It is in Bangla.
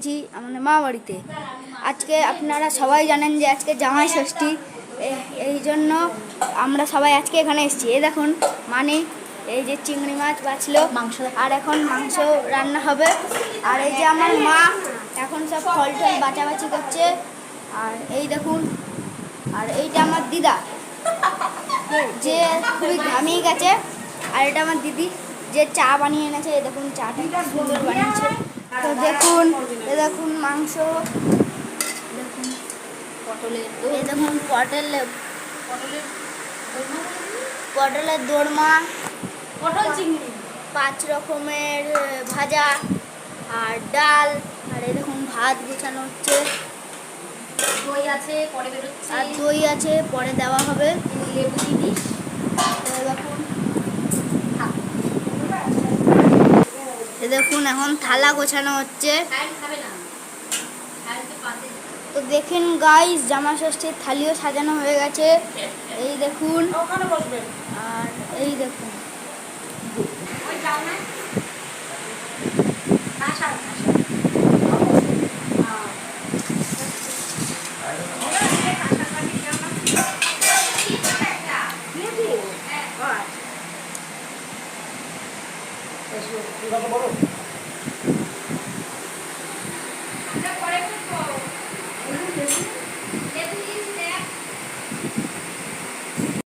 জি আমাদের মা বাড়িতে আজকে আপনারা সবাই জানেন যে আজকে জামাই ষষ্ঠী। এই জন্য আমরা সবাই আজকে এখানে এসেছি। এই দেখুন মানে এই যে চিংড়ি মাছ বাছলো মাংস, আর এখন মাংস রান্না হবে। আর এই যে আমার মা এখন সব ফল টল বাছাবাছি করছে। আর এই দেখুন, আর এইটা আমার দিদা যে খুবই ঘামিয়ে গেছে। আর এটা আমার দিদি যে চা বানিয়ে এনেছে। এই দেখুন চাটা সুন্দর বানিয়েছে। তো দেখুন এ দেখুন মাংস, দেখুন এই দেখুন পটলের দোরমা, পটল চিংড়ি, 5 রকমের ভাজা আর ডাল। আর এই দেখুন ভাত গোছানো হচ্ছে, দই আছে পরে বেরোচ্ছে, আর দই আছে পরে দেওয়া হবে, লেবু জিনিস। দেখুন দেখুন এখন থালা গোছানো হচ্ছে। তো দেখেন গাইস, জামা ষষ্ঠীর থালিও সাজানো হয়ে গেছে। এই দেখুন, আর এই দেখুন